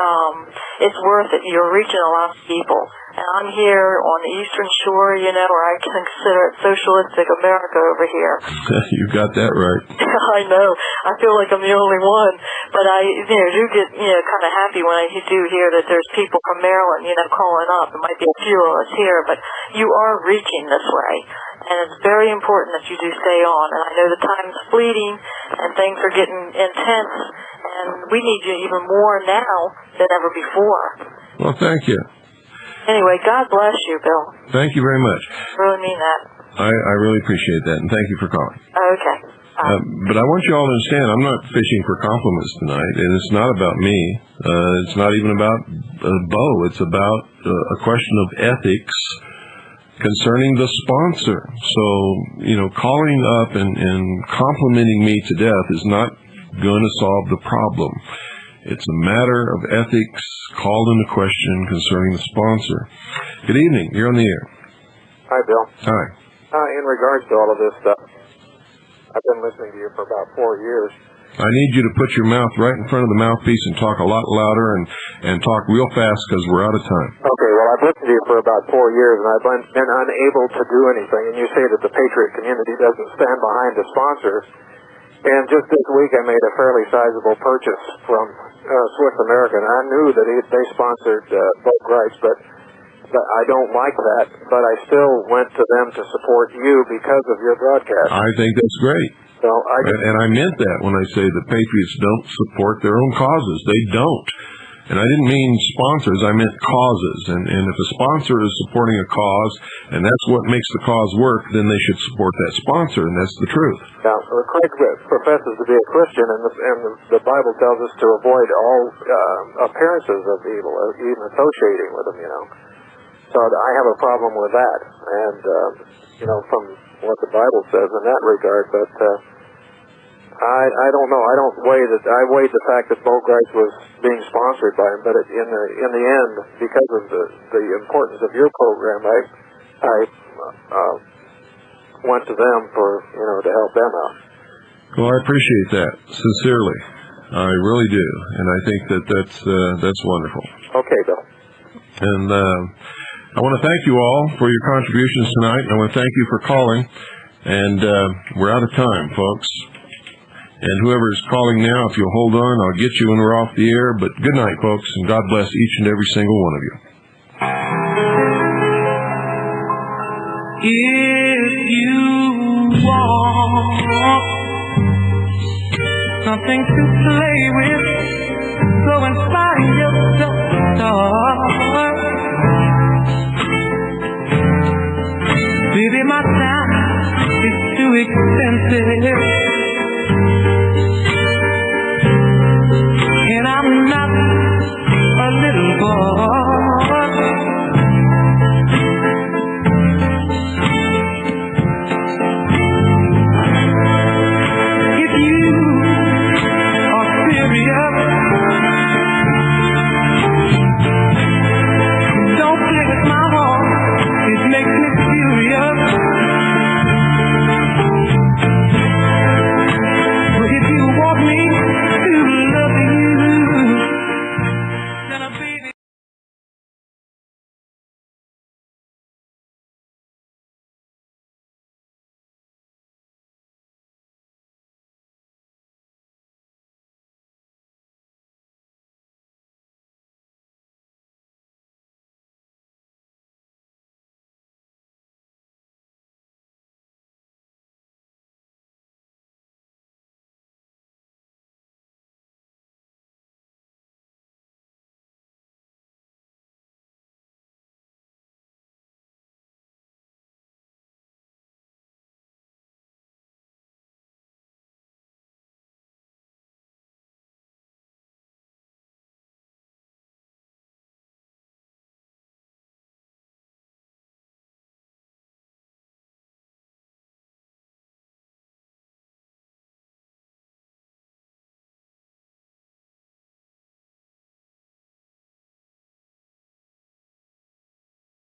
it's worth it. You're reaching a lot of people. And I'm here on the Eastern Shore, where I can consider it socialistic America over here. You got that right. I know. I feel like I'm the only one. But I do get, kind of happy when I do hear that there's people from Maryland, calling up. There might be a few of us here, but you are reaching this way. And it's very important that you do stay on. And I know the time's fleeting and things are getting intense. And we need you even more now than ever before. Well, thank you. Anyway, God bless you, Bill. Thank you very much. I really mean that. I really appreciate that, and thank you for calling. Okay. But I want you all to understand, I'm not fishing for compliments tonight, and it's not about me. It's not even about Bo. It's about a question of ethics concerning the sponsor. So, calling up and complimenting me to death is not going to solve the problem. It's a matter of ethics called into question concerning the sponsor. Good evening. You're on the air. Hi, Bill. Hi. In regards to all of this stuff, I've been listening to you for about 4 years. I need you to put your mouth right in front of the mouthpiece and talk a lot louder and talk real fast because we're out of time. Okay, well, I've listened to you for about 4 years, and I've been unable to do anything. And you say that the Patriot community doesn't stand behind the sponsors. And just this week, I made a fairly sizable purchase from Swiss American. I knew that they sponsored Bo Grice, but I don't like that. But I still went to them to support you because of your broadcast. I think that's great. So and I meant that when I say the Patriots don't support their own causes. They don't. And I didn't mean sponsors, I meant causes. And if a sponsor is supporting a cause, and that's what makes the cause work, then they should support that sponsor, and that's the truth. Now, Craig professes to be a Christian, and the Bible tells us to avoid all appearances of evil, even associating with them, So I have a problem with that, and, from what the Bible says in that regard, but I don't know. I weighed the fact that Bo Grice was being sponsored by him, but in the end, because of the importance of your program, I went to them for to help them out. Well, I appreciate that sincerely. I really do, and I think that's wonderful. Okay, Bill. And I want to thank you all for your contributions tonight. I want to thank you for calling, and we're out of time, folks. And whoever's calling now, if you'll hold on, I'll get you when we're off the air. But good night, folks, and God bless each and every single one of you. If you want something to play with, go and find yourself a star. Baby, my time is too expensive. And I'm not a little boy.